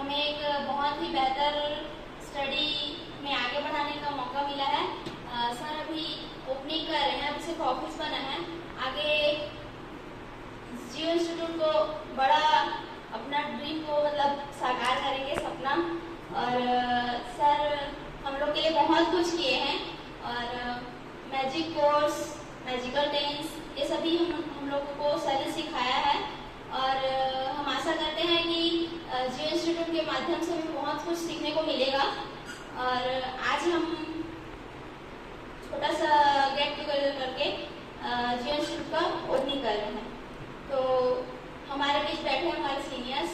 हमें एक बहुत ही बेहतर स्टडी में आगे बढ़ाने का मौका मिला है। सर अभी ओपनिंग कर रहे हैं, अभी सिर्फ ऑफिस बना है। आगे जियो इंस्टीट्यूट को बड़ा अपना ड्रीम को मतलब साकार करेंगे, सपना। और सर हम लोग के लिए बहुत कुछ किए हैं और मैजिक कोर्स, मैजिकल टेंस, ये सभी हम लोगों को सर ने सिखाया है। और हम आशा करते हैं कि जियो इंस्टीट्यूट के माध्यम से भी बहुत कुछ सीखने को मिलेगा। और आज हम छोटा सा गेट टुगेदर करके जियो इंस्टीट्यूट का ओपनिंग कर रहे हैं। तो हमारे बीच बैठे हमारे सीनियर्स,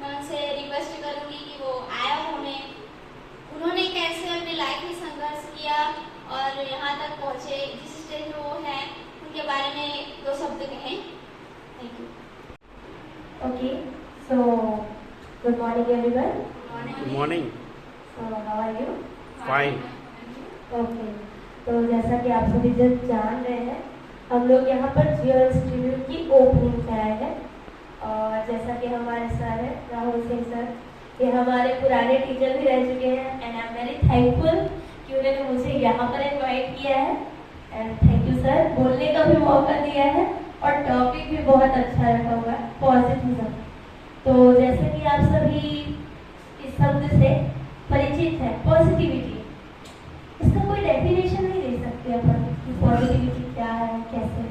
मैं उनसे रिक्वेस्ट करूँगी कि वो आया उन्होंने कैसे अपनी लाइफ में संघर्ष किया और यहाँ तक पहुँचे, जिस स्टेज में वो हैं, उनके बारे में 2 शब्द कहें। Thank you. Okay, so good morning everyone. Good morning. So how are you? Fine. Okay, तो जैसा कि आप सभी जब जान रहे हैं, हम लोग यहाँ पर जियो इंस्टीट्यूट की ओपनिंग कराए हैं। और जैसा कि हमारे सर हैं राहुल सिंह सर, ये हमारे पुराने टीचर भी रह चुके हैं and I am very thankful कि उन्होंने मुझे यहाँ पर इनवाइट किया है। एंड थैंक यू सर, बोलने का भी मौका दिया है और टॉपिक भी बहुत अच्छा रखा हुआ है, पॉजिटिविज्म। तो जैसे कि आप सभी इस शब्द से परिचित हैं, पॉजिटिविटी, इसका कोई डेफिनेशन नहीं दे सकते अपन कि पॉजिटिविटी क्या है, कैसे।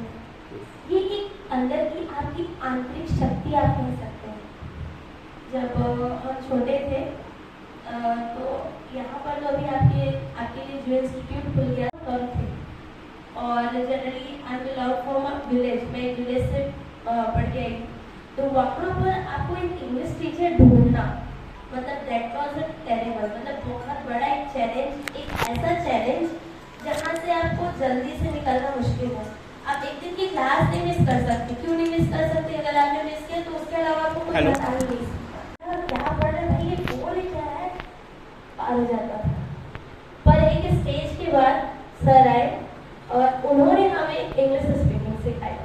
ये एक अंदर की आपकी आंतरिक शक्ति आप कह सकते हैं। जब हम छोटे थे तो यहाँ पर तो अभी आपके लिए जो इंस्टीट्यूट खुल गया कम थे। और generally I am belong from a village, मैं एक विलेज से पढ़ के आई। तो वहाँ पर आपको एक इंग्लिश टीचर ढूंढना मतलब दैट वाज अ टेरेबल, मतलब बहुत बड़ा एक चैलेंज, एक ऐसा चैलेंज जहाँ से आपको जल्दी से निकलना मुश्किल है। आप एक दिन की क्लास नहीं मिस कर सकते। क्यों नहीं मिस कर सकते? अगर आपने मिस किया तो उसके अलावा आपको कुछ बता ही नहीं सकता। क्या पढ़ रहे भाई, ये बोल क्या है, पार हो जाता था। पर एक स्टेज के बाद सर आए और उन्होंने हमें इंग्लिश स्पीकिंग सिखाई।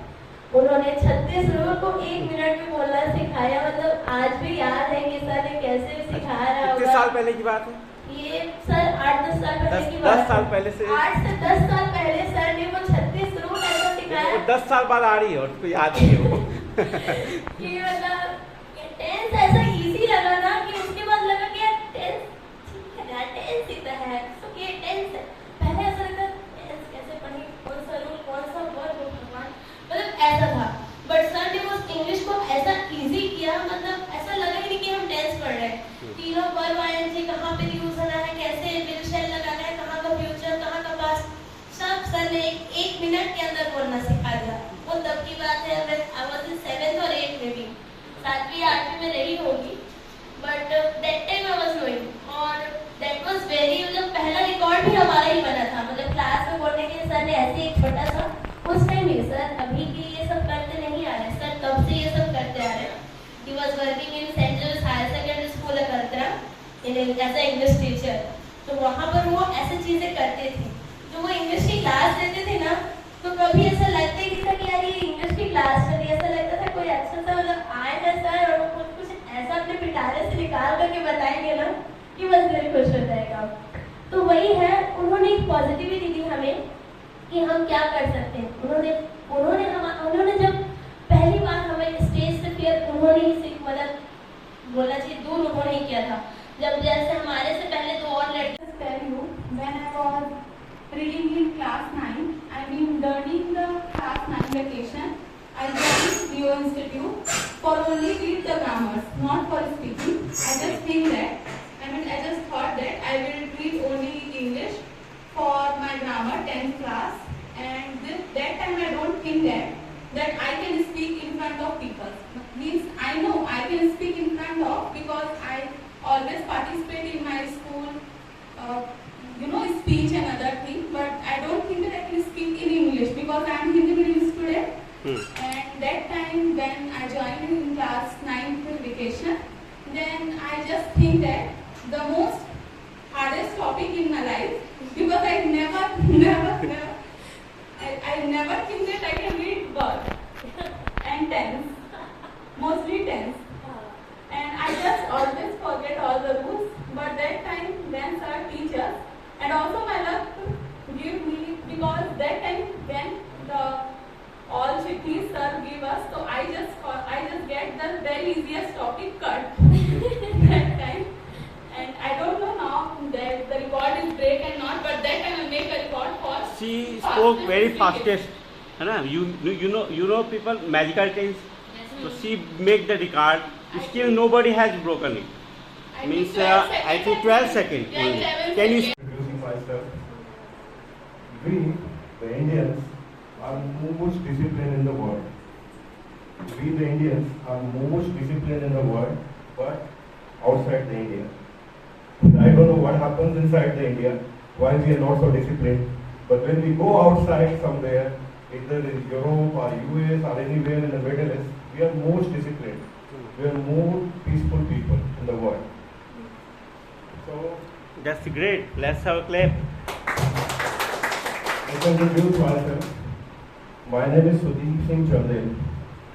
उन्होंने 36 रूल को 1 मिनट में बोलना सिखाया। मतलब आज भी याद है कि सर ने कैसे सिखाया रहा होगा। कितने साल पहले की बात है ये? सर 8-10 साल पहले की बात। 10 साल पहले से 8 से 10 साल पहले सर ने वो 36 रूल ऐसा सिखाया। 10 साल बाद आ रही है और उसको याद नहीं है वो। कि मतलब टेंस ऐसा इजी लगा ना कि उसके बाद लगा कि यार टेंस ठीक है यार, टेंस ही तो है, तो ये टेंस है। पहले ऐसा लगता टेंस कैसे पढ़ें, कौन सा रूल, कौन सा वर्ब, भगवान, मतलब ऐसा था। बट सर ने उस इंग्लिश को ऐसा इजी किया, मतलब ऐसा लगा ही नहीं कि हम टेंस पढ़ रहे हैं। तीनों वर्ब आईएनजी कहाँ पे यूज होना है, कैसे विल शेल लगाना है, कहाँ का फ्यूचर, कहाँ का पास्ट, सब सर ने 1 मिनट के अंदर बोलना सिखा दिया। वो तब की बात है, आई वाज इन 7th और 8th में भी, 7वीं 8वीं में रही होगी। But that time I was knowing और दैट वाज वेरी, मतलब पहला रिकॉर्ड भी हमारा ही बना था। मतलब क्लास में बोलने के सर ने ऐसे एक छोटा सा, उस टाइम ही सर अभी की ये सब करते नहीं आ रहे, सर तब से ये सब करते आ रहे हैं। He was working in saint Joseph higher secondary school करतरा एज अ इंग्लिश टीचर। तो वहाँ पर वो ऐसे चीजें करते थे। जो वो इंग्लिश की क्लास देते थे ना, तो कभी ऐसा लगता ही नहीं था कि यार ये इंग्लिश की क्लास चल रही है। ऐसा लगता था कोई अच्छा सा मतलब आए ना सर और कुछ ऐसा अपने पिटारे से निकाल करके बताएंगे ना कि बस दिल खुश हो जाएगा। तो वही है, उन्होंने एक पॉजिटिविटी दी हमें कि हम क्या कर सकते हैं। उन्होंने जब पहली बार हमें स्टेज से फिर उन्होंने ही मतलब बोलना चाहिए दूर उन्होंने ही किया था। जब जैसे हमारे से पहले 2 और लड़के When I was reading in class 9, I mean during the class 9 vacation, I joined Rio Institute for only read the grammars, not for speaking. I just thought that I will read only English for my grammar 10th class, and that time I don't think that I can speak in front of people. Means I know I can speak in front of, because I always participate in my school, speech and other thing. But I don't think that I can speak in English because I am Hindi medium student. And that time when I joined in class 9th vacation, then I just think that the most hardest topic in my life, because I never think that I can read verb and tense, mostly tense, and I just always forget spoke very fastest, है ना? You know people magical tense. So she make the record. Still nobody has broken it. Means I think 12 seconds only. Can you? Introducing myself. We, the Indians, are most disciplined in the world. We, the Indians, are most disciplined in the world, but outside the India. I don't know what happens inside the India, why we are not so disciplined. But when we go outside somewhere, either in Europe or US or anywhere in the Middle East, we are most disciplined. We are more peaceful people in the world. So, That's great. Let's have a clap. I can introduce myself. My name is Sudeep Singh Chandel.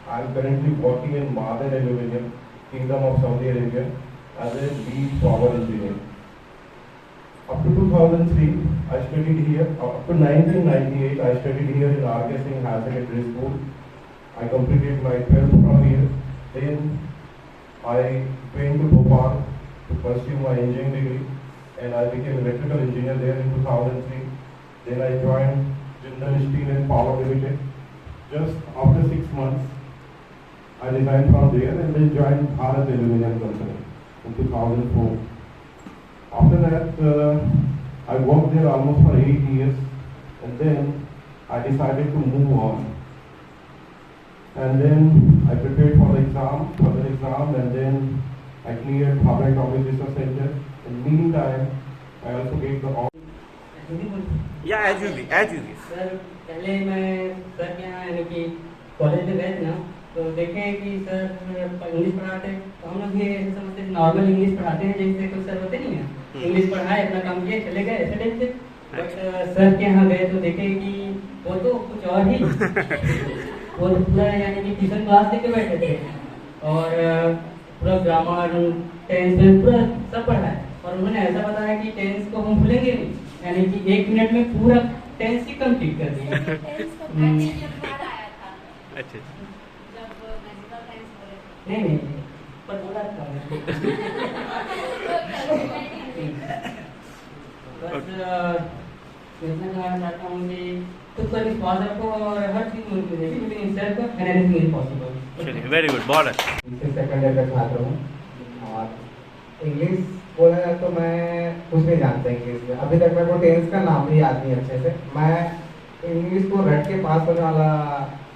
I am currently working in Madan Aluminium, Kingdom of Saudi Arabia, as a lead power engineer. Up to 2003, I studied here. Up to 1998, I studied here in R.K. Singh Higher Secondary School. I completed my 12th from here. Then I went to Bhopal to pursue my engineering degree, and I became electrical engineer there in 2003. Then I joined Jindal Steel and Power Limited. Just after 6 months, I resigned from there and then joined Bharat Aluminium Company in 2004. After that, I worked there almost for 8 years, and then I decided to move on. And then I prepared for the exam, and then I cleared Bhabra Atomic Research Center. In the meantime, I also gave the Yeah, as you wish. Sir पहले मैं sir के यहाँ यानी कि college में गए थे ना, तो देखे कि सर इंग्लिश पढ़ाते, तो हम लोग भी ऐसे समझते नॉर्मल इंग्लिश पढ़ाते हैं जैसे कोई सर होते नहीं है, इंग्लिश पढ़ाए अपना काम किए चले गए ऐसे टाइप से। बट सर के यहाँ गए तो देखे कि वो तो कुछ और ही वो तो पूरा यानी कि ट्यूशन क्लास लेके बैठे थे और पूरा ग्रामर टेंस पूरा सब पढ़ाए, और उन्होंने ऐसा बताया कि टेंस को हम भूलेंगे नहीं, यानी कि 1 मिनट में पूरा टेंस ही कंप्लीट कर दिया। अच्छा नहीं पर बोला था बस इतना कहना चाहता हूँ कि खुद पर विश्वास रखो और हर चीज मुमकिन है, लेकिन सर को एनीथिंग इज पॉसिबल। चलिए, वेरी गुड, बहुत अच्छा। सेकंड ईयर का छात्र हूँ और इंग्लिश बोला जाए तो मैं कुछ नहीं जानता इंग्लिश में। अभी तक मेरे को टेंस का नाम भी याद नहीं अच्छे से। मैं इंग्लिश को रट के पास होने वाला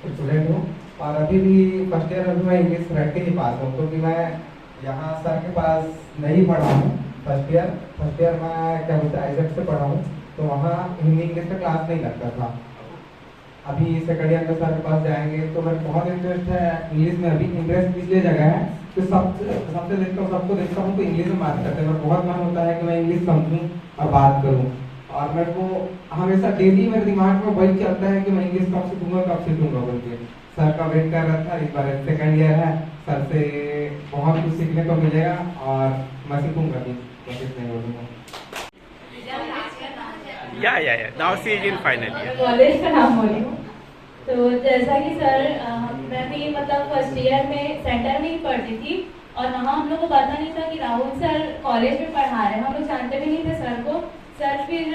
स्टूडेंट हूँ और अभी भी फर्स्ट ईयर में भी मैं इंग्लिश रट के ही पास हूँ, क्योंकि मैं यहाँ सर के पास नहीं पढ़ा हूँ। फर्स्ट ईयर मैं क्या बोलते हैं आइजैक से पढ़ा हूँ, तो वहाँ हिंदी इंग्लिश का क्लास नहीं लगता था। अभी सेकंड ईयर में सर के पास जाएंगे तो मेरे बहुत इंटरेस्ट है इंग्लिश में। अभी इंटरेस्ट इसलिए जगह है तो सबसे देखता हूँ, सबको देखता हूँ तो इंग्लिश में बात करते हैं। मेरा बहुत मन होता है कि मैं इंग्लिश समझूं और बात करूं, और मेरे को हमेशा डेली मेरे दिमाग में वही चलता है कि मैं इंग्लिश कब सीखूंगा बोल के। सर का वेट कर रहा था, इस बार सेकंड ईयर है, सर से बहुत कुछ सीखने को मिलेगा और मैं सीखूंगा भी, कोशिश नहीं बोलूँगा। Yeah. Now she is in final year. College का नाम बोली हूँ। तो जैसा कि सर मैं भी मतलब फर्स्ट ईयर में सेंटर में ही पढ़ती थी और वहाँ हम लोग को पता नहीं था कि राहुल सर कॉलेज में पढ़ा रहे हैं। हम लोग जानते भी नहीं थे सर को। सर फिर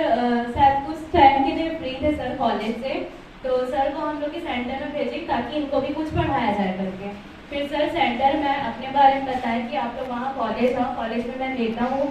शायद कुछ टाइम के लिए फ्री थे सर कॉलेज से, तो सर को हम लोग के सेंटर में भेजे ताकि इनको भी कुछ पढ़ाया जाए करके। फिर सर सेंटर में अपने बारे में बताया कि आप लोग वहाँ कॉलेज आओ, कॉलेज में मैं लेता हूँ,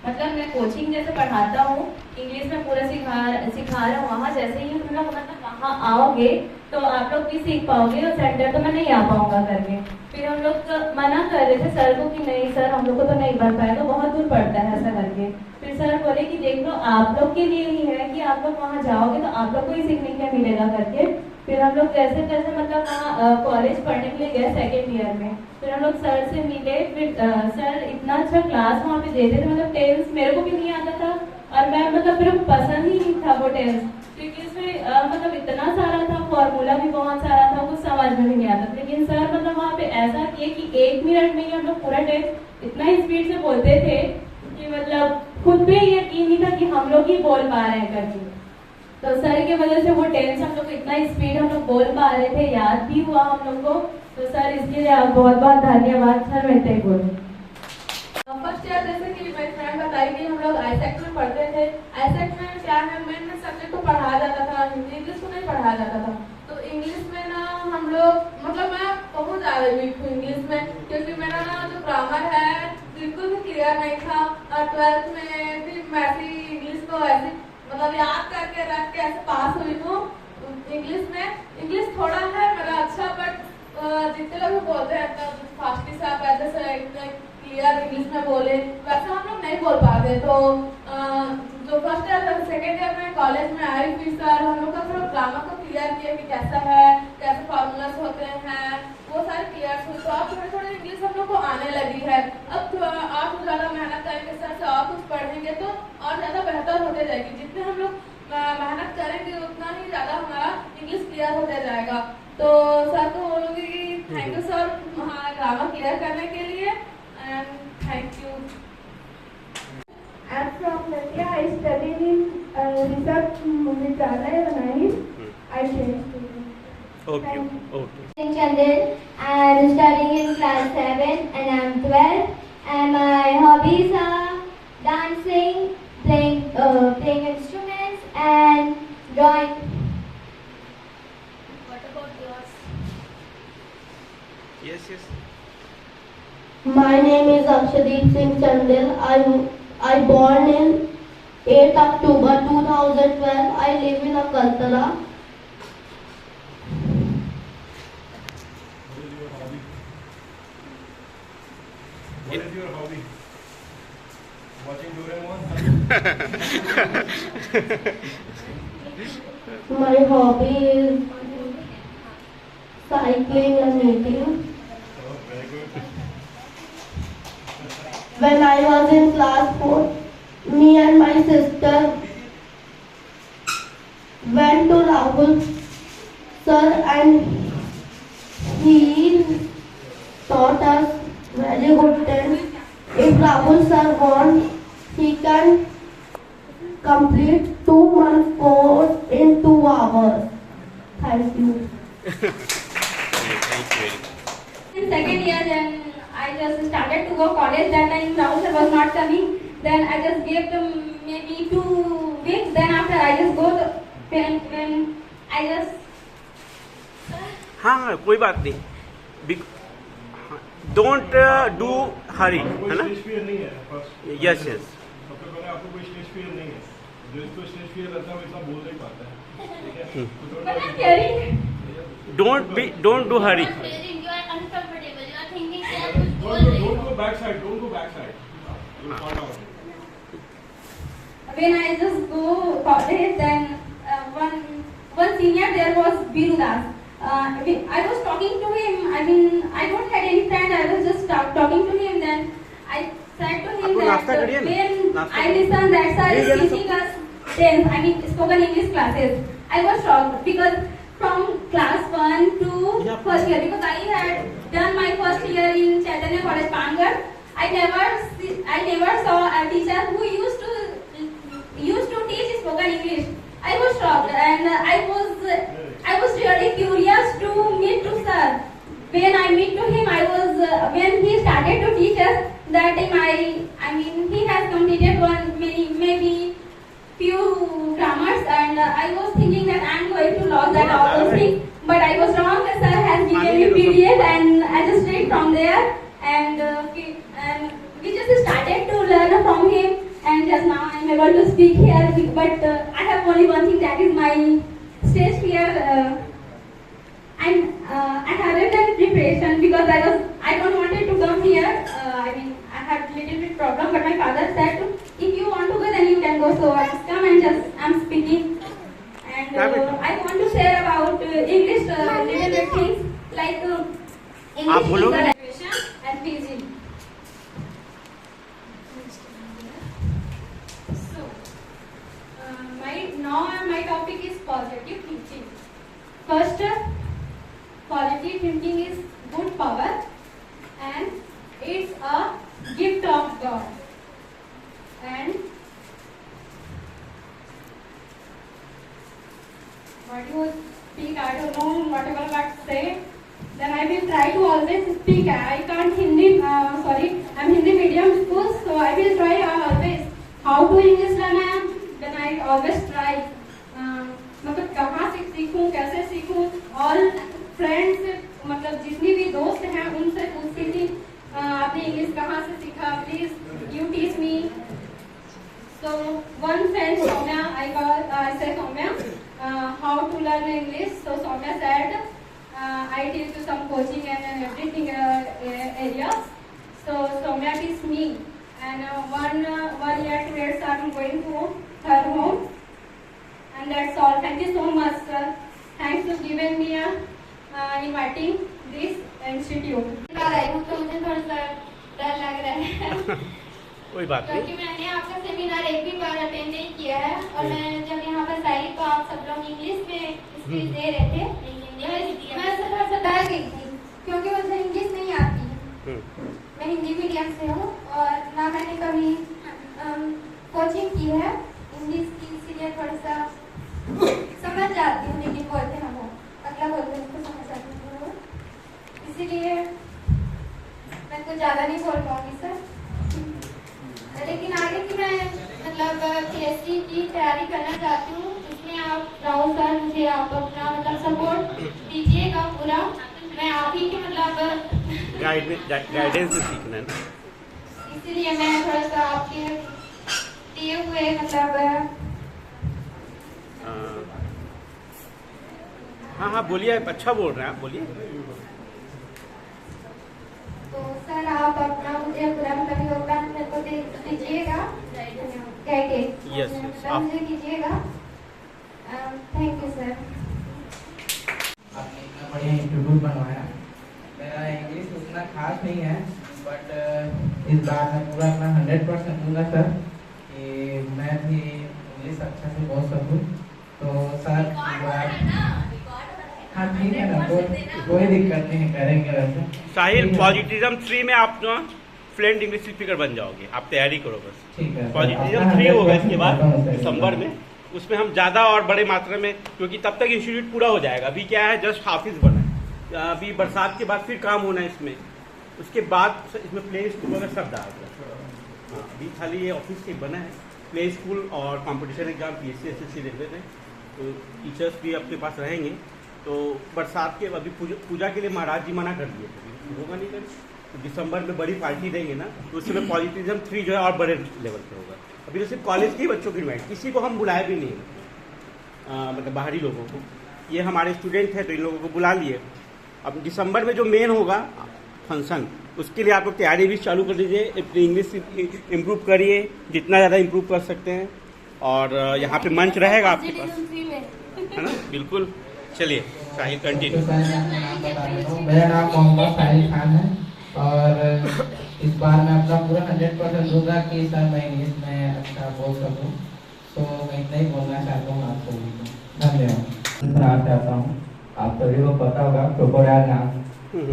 मतलब मैं कोचिंग जैसे पढ़ाता हूँ, इंग्लिश में पूरा सिखा रहा हूँ। वहाँ जैसे ही हम लोग मतलब वहाँ आओगे तो आप लोग भी सीख पाओगे और सेंटर तो मैं नहीं आ पाऊँगा करके। फिर हम लोग मना कर रहे थे सर को कि नहीं सर हम लोग को तो नहीं बन पाएगा, बहुत दूर पड़ता है ऐसा करके। फिर सर बोले कि देख लो आप लोग के लिए ही है कि आप लोग वहाँ जाओगे तो आप लोग को ही सीखने के लिए मिलेगा करके। फिर हम लोग जैसे मतलब वहाँ कॉलेज पढ़ने के लिए गए सेकेंड ईयर में। फिर हम लोग सर से मिले, फिर सर इतना अच्छा क्लास वहाँ पे देते थे, मतलब टेंस मेरे को भी नहीं आता था और मैं मतलब मेरे को पसंद ही नहीं था वो टेंस, क्योंकि उसमें मतलब इतना सारा था, फॉर्मूला भी बहुत सारा था, कुछ समझ में भी नहीं आता। लेकिन सर मतलब वहाँ पे ऐसा किए कि 1 मिनट में ही हम लोग पूरा टेंस इतना स्पीड से बोलते थे कि मतलब खुद पे यकीन नहीं था कि हम लोग ही बोल पा रहे हैं करके। तो सर की वजह से वो टेंस हम लोग इतना स्पीड हम लोग बोल पा रहे थे, याद भी हुआ हम लोग को। तो सर इसके लिए आप बहुत बहुत धन्यवाद सर। मैं तय बोलूँ फर्स्ट ईयर जैसे कि मेरी फ्रेंड बताई कि हम लोग आईसेक्ट में पढ़ते थे। आईसेक्ट में क्या है, मेन सब्जेक्ट को पढ़ाया जाता था, हिंदी इंग्लिश को नहीं पढ़ाया जाता था। तो इंग्लिश में ना हम लोग, मतलब मैं बहुत ज़्यादा वीक हूँ इंग्लिश में, क्योंकि मेरा ना जो ग्रामर है बिल्कुल भी क्लियर नहीं था। और 12th में भी मैं ऐसी इंग्लिश को ऐसे मतलब याद करके रख के ऐसे पास हुई हूँ इंग्लिश में। इंग्लिश थोड़ा है मेरा अच्छा, बट जितने लोग बोलते हैं तो फास्टी से आप ऐसे से क्लियर इंग्लिश में बोले, वैसे हम लोग नहीं बोल पाते। तो जो फर्स्ट ईयर सेकेंड ईयर में कॉलेज में आई थी सर, हम लोग का थोड़ा ग्रामर को क्लियर किया कि कैसा है, कैसे फॉर्मूलाज होते हैं, वो सारे क्लियर हुए। तो अब थोड़ी थोड़ी इंग्लिश हम लोग को आने लगी है। अब आप ज़्यादा मेहनत करेंगे सर से और कुछ पढ़ेंगे तो और ज़्यादा बेहतर होते जाएगी। जितने हम लोग मेहनत करेंगे उतना ही ज़्यादा हमारा इंग्लिश क्लियर होते जाएगा। तो सर को बोलूँगी कि थैंक यू सर हमारा ग्रामर क्लियर करने के लिए, and thank you. I'm from Nadia. I studied in Research Vidyalaya Banani. I changed to Okay. Okay. Chandel. I'm studying in class 7 and I'm 12. And my hobbies are dancing, playing instruments, and drawing. What about yours? Yes, yes. My name is Akshadeep Singh Chandel. I born in 8 October 2012. I live in Akaltara. What is your hobby? Watching Doraemon? My hobby is cycling and knitting. Oh, very good. When I was in class 4, me and my sister went to Rahul sir and he taught us very good things. If Rahul sir wants, he can complete 2 months course in 2 hours. Thank you. Thank you. In second year, then I just started to go college. That time Rahul sir was not coming. Then I just gave them maybe 2 weeks. Then after I just go to when I just हाँ कोई बात नहीं। Don't do हरी, आपको है ना? Stage fear नहीं है first? Yes yes. सबसे पहले आपको कोई स्टेज फियर नहीं है। जो इसको स्टेज फियर रहता है वैसा बोल नहीं पाता है, ठीक है? तो but I'm caring. Don't do Hari. Fearing, you are uncomfortable. You are thinking कि आप कुछ बोल रहे हो. Don't go backside. Don't go backside. You'll fall down. When I just go college, then one senior there was Biru Das. I was talking to him. I mean, I don't had any friend. I was just talking to him. Then I said to him आपको that नाश्ता करिए ना? when नाश्ता I करिए। listened that sir ये is जरा teaching us then I mean spoken English classes, I was shocked because from class 1 to first year, because I had done my first year in Chaitanya College, Pangar. I never saw a teacher who used to teach spoken English. I was shocked, and I was really curious to meet to sir. When I meet to him, when he started to teach us, that time I mean he has completed maybe few grammars, and I was thinking that I am going to lose that all those things, but I was wrong. Sir has given me PDF, and I just read from there, and we just started to learn from him, and just now I am able to speak here. But I have only one thing, that is my stage fear. I haven't done preparation because I don't wanted to come here. I mean I had little bit problem, but my father said if you want to go then you can go. So I just come and just I'm speaking, and I want to share about English little bit things like आप बोलोगे? English and PG. So my topic is positive thinking. First, positive thinking is good power, and it's a gift of God. And what you speak, I don't know whatever God say. Then I will try to always speak. I can't Hindi. Sorry, I'm Hindi medium school, so I will try always how to English learn then I always try, मतलब कहाँ से सीखूं, कैसे सीखूं, और friends मतलब जितनी भी दोस्त हैं उनसे पूछती थी आपने इंग्लिश कहाँ से सीखा, please you teach me. So one friend Soumya, I said Soumya, how to learn English. So Soumya said, I teach you some coaching and everything areas. So Soumya teach me, and 1 year 2 years I'm going to her home, and that's all. Thank you so much, sir. Thanks for giving me inviting this institute. तो मुझे थोड़ा सा डर लग रहा है कोई बात नहीं, क्योंकि मैंने आपका सेमिनार एक भी बार अटेंड नहीं किया है, और मैं जब यहाँ पर आई तो आप सब लोग इंग्लिश में स्पीच दे रहे थे. मैं थोड़ा सा डर गई थी क्योंकि मुझे इंग्लिश नहीं आती. मैं हिंदी मीडियम से हूँ और ना मैंने कभी कोचिंग की है इंग्लिश की, इसीलिए थोड़ा सा समझ जाती हूँ, लेकिन बोलते हैं वो अगला बोलते हैं उसको समझ आती हूँ, इसीलिए मैं कुछ ज़्यादा नहीं बोल पाऊँगी सर. लेकिन आगे की मैं मतलब PhD की तैयारी करना चाहती हूँ, इसमें आप राहुल सर मुझे आप अपना मतलब सपोर्ट दीजिएगा पूरा. मैं आप ही की मतलब गाइडेंस से सीखना है ना, इसीलिए मैं थोड़ा सा आपके दिए हुए मतलब हाँ बोलिए, अच्छा बोल रहे हैं आप, बोलिए. तो सर आप अपना मुझे पूरा मतलब योगदान मेरे को दीजिएगा, गाइडेंस यस मुझे कीजिएगा. Thank you sir. आपने इतना बढ़िया इंस्टीट्यूट बनवाया. मेरा इंग्लिश उतना खास नहीं है, बट इस बार मैं पूरा अपना 100% दूंगा सर कि मैं भी इंग्लिश अच्छा से बोल सकूँ. तो सर हाँ ठीक है ना, कोई दिक्कत नहीं है, करेंगे वैसे. साहिल, पॉजिटिज्म 3 में आप ना फ्लुएंट इंग्लिश स्पीकर बन जाओगे, आप तैयारी करो बस. ठीक है. पॉजिटिज्म 3 होगा इसके बाद दिसंबर में, उसमें हम ज़्यादा और बड़े मात्रा में, क्योंकि तब तक इंस्टीट्यूट पूरा हो जाएगा. अभी क्या है, जस्ट ऑफिस बना है, अभी बरसात के बाद फिर काम होना है इसमें, उसके बाद इसमें प्ले स्कूल वगैरह सब डालता है. हाँ अभी खाली ये ऑफिस के बना है, प्ले स्कूल और competition exam PSC SSC railway में, तो टीचर्स भी अपने पास रहेंगे. तो बरसात के अभी पूजा के लिए महाराज जी मना कर दिए थे, होगा नहीं करें, तो दिसंबर में बड़ी पार्टी देंगे ना, तो उसमें पॉजिटिज्म 3 जो है और बड़े लेवल पे होगा. अभी तो सिर्फ कॉलेज के ही बच्चों को इन्वाइट, किसी को हम बुलाए भी नहीं, मतलब बाहरी लोगों को. ये हमारे स्टूडेंट हैं तो इन लोगों को बुला लिए. अब दिसंबर में जो मेन होगा फंक्शन, उसके लिए आप लोग तैयारी भी चालू कर दीजिए, अपनी इंग्लिश इम्प्रूव करिए जितना ज़्यादा इम्प्रूव कर सकते हैं. और यहाँ पे मंच रहेगा आपके पास, है ना. बिल्कुल. चलिए साहिल कंटिन्यू. मेरा नाम मोहम्मद साहिल खान है, और इस बार मैं अपना पूरा 100% दूंगा कि सर मैं इंग्लिश में अच्छा बोल सकूँ. तो मैं इतना ही बोलना चाहता हूँ आप सभी को. धन्यवाद. सुनाना चाहता हूँ, आप सभी को पता होगा क्रोकोडाइल नाम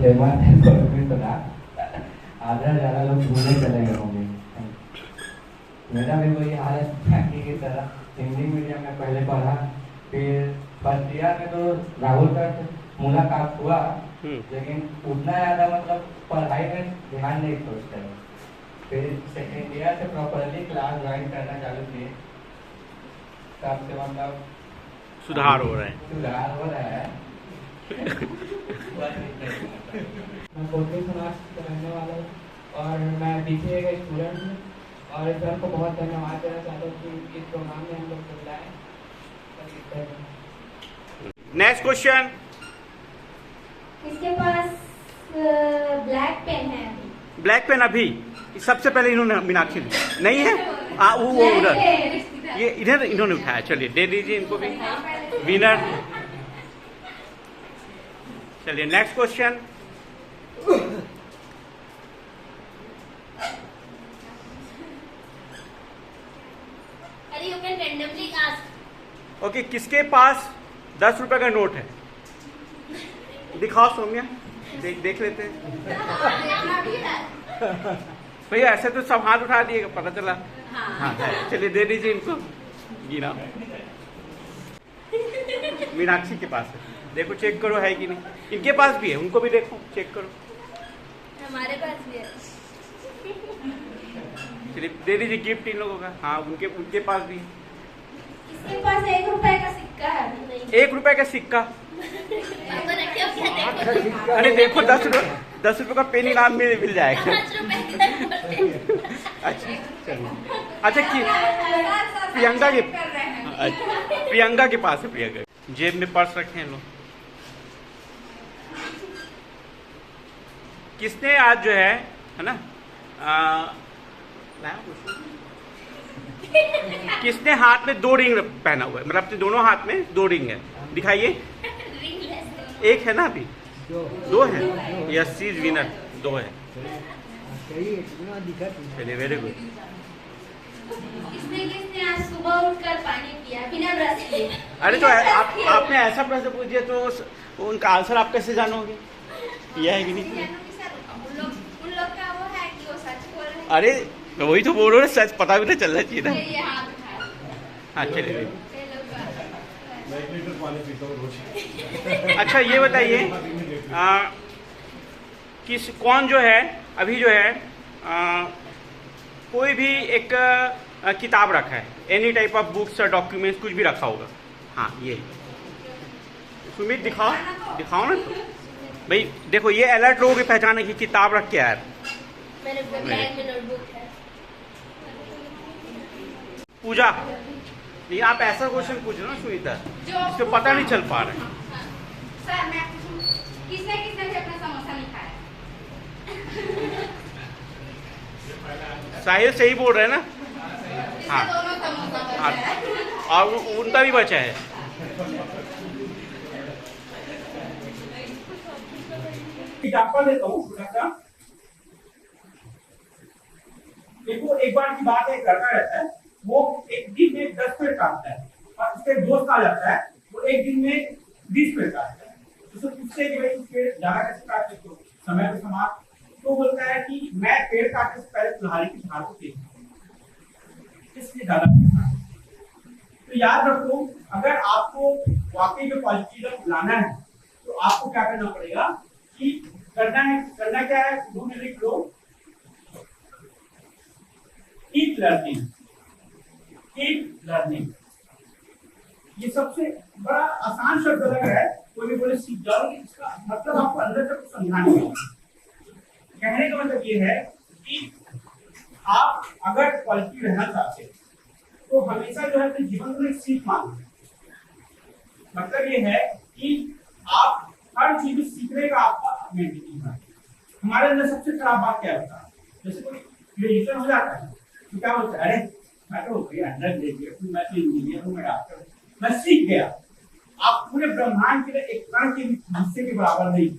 फेमस है कोलकाता सुना, आधा ज़्यादा लोग घूमने चले गए होंगे. मेरा भी वही हालत बाकी की तरह, हिंदी मीडियम में पहले पढ़ा, फिर फर्स्ट ईयर में तो राहुल का मुलाकात हुआ, लेकिन उतना ज़्यादा मतलब पढ़ाई में ध्यान नहीं सोचते. फिर सेकेंड ईयर से प्रॉपरली क्लास ज्वाइन करना चालू किए, तब से मतलब सुधार हो रहा है. मैं कोचिंग समाज का रहने वाला हूँ, और मैं BCA का स्टूडेंट हूँ, और सर को बहुत धन्यवाद देना चाहता हूँ कि इस प्रोग्राम में हम लोग को बुलाएं. Next question. इसके पास ब्लैक पेन है. ब्लैक पेन अभी सबसे पहले इन्होंने मीनाक्षी नहीं है, वो उधर, ये इधर इन्होंने उठाया. चलिए दे दीजिए इनको भी, विनर. चलिए next question. You can randomly ask. Okay, किसके पास 10 रुपए का नोट है? दिखाओ सौम्या, देख लेते हैं. भैया ऐसे तो सब हाथ उठा दिए, पता चला. हाँ चलिए दे दीजिए इनको. गिना मीनाक्षी के पास है, देखो चेक करो है कि नहीं. इनके पास भी है, उनको भी देखो, चेक करो. हमारे पास भी है. चलिए दे दीजिए गिफ्ट इन लोगों का। हाँ उनके पास भी है। इसके पास 1 रुपए का सिक्का है। 1 रुपए का सिक्का। पापा रखे हो क्या? देखो। अरे देखो 10 रुपए का पेन इनाम मिल जाएगा। 5 रुपए। अच्छा चलिए। अच्छा कि प्रियंका के प्रियंका के पास है। प्रियंका जेब में पर्स रखे हैं लोग। किसने आज जो है ना किसने हाथ में 2 रिंग पहना हुआ है? मतलब अपने दोनों हाथ में 2 रिंग है, दिखाइए। एक है ना अभी? 2 है। यस इज विनर, 2 है। चलिए वेरी गुड। किसने आज सुबह उठकर पानी पिया बिना ब्रश किए? अरे तो आपने ऐसा प्रश्न पूछ दिया तो उनका आंसर आप कैसे जानोगे किया है कि नहीं? उन लोग का वो है कि वो सच बोल रहे हैं। अरे वही तो बोल रहे हो, सच पता भी तो चलना चाहिए ना। ये हाथ उठाया। हाँ चलिए। ये लोग मैं 1 लीटर पानी पीता हूँ रोज। अच्छा ये बताइए किस कौन जो है अभी जो है कोई भी एक किताब रखा है, एनी टाइप ऑफ बुक्स और डॉक्यूमेंट्स कुछ भी रखा होगा। हाँ ये सुमित दिखाओ ना तो। भाई देखो ये अलर्ट लोगों की पहचान है कि किताब रख के यार। मेरे बैग में नोटबुक है। पूजा ये आप ऐसा क्वेश्चन पूछो ना सुनीता जिसको पता नहीं चल पा रहा है। सर मैं पूछूं किसने भी अपना समोसा नहीं खाया? साहिल सही बोल रहे हैं ना? हाँ दोनों समोसा बचा हाँ है। और उनका भी बचा है। एग्जाम्पल देता हूँ छोटा सा। देखो एक बार की बात है, एक लड़का रहता है, वो एक दिन में 10 पेड़ काटता है और उसके दोस्त आ जाता है, वो एक दिन में 20 पेड़ काटता है। तो उससे कि भाई पेड़ ज्यादा कैसे काटते हो, समय पे समान। तो बोलता है कि मैं पेड़ काटने से पहले कुल्हाड़ी की झाड़ को देखता हूं, इसलिए ज्यादा पेड़ काटता। तो याद रखो अगर आपको वाकई में पॉजिटिव लाना है तो आपको क्या करना पड़ेगा कि करना क्या है, लिख लो कीप लर्निंग। ये सबसे बड़ा आसान शब्द लग रहा है, कोई भी बोले सीख जाओ, इसका मतलब आपको अंदर तक समझाने का कहने का मतलब ये है कि आप अगर पॉजिटिव रहना चाहते तो हमेशा जो है अपने जीवन में एक सीख मानो। मतलब ये है कि आप हर चीज में सीखने का आपका मेंटेन है। हमारे अंदर सबसे खराब बात क्या होता है, जैसे कोई ग्रेजुएशन हो जाता है तो क्या बोलता है, अरे मैं तो अंडर ग्रेजुएट हूँ, मैं तो इंजीनियर हूँ, मैं डॉक्टर हूँ, मैं सीख गया। आप पूरे ब्रह्मांड के लिए एक कण के हिस्से के बराबर नहीं।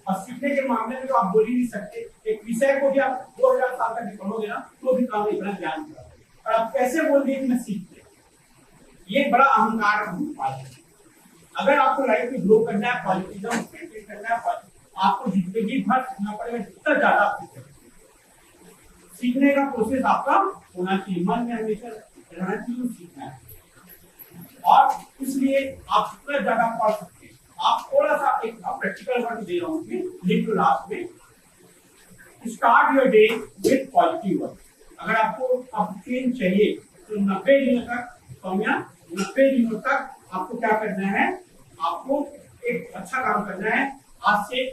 और सीखने के मामले में तो आप बोल ही नहीं सकते। एक विषय को भी आप 2000 साल तक पढ़ोगे ना तो भी काम इतना ज्ञान होगा, और आप कैसे बोल दिए कि मैं सीख गया, ये बड़ा अहंकार है। अगर आपको लाइफ में ग्रो करना है, पॉजिटिविज्म मेंटेन करना है, आपको जिंदगी भर सीखना पड़ेगा, जितना ज्यादा आप सीखें। सीखने का प्रोसेस आपका होना चाहिए, मन में हमेशा रहना चाहिए सीखना है। और इसलिए आप जितना ज्यादा पढ़ सकते हैं। आप थोड़ा सा एक प्रैक्टिकल वर्क दे रहा हूँ, लिख लो लास्ट में, start your day with positive work. अगर आपको चेंज चाहिए तो 90 दिनों तक, 90 दिनों तक आपको क्या करना है, आपको एक अच्छा काम करना है। आज से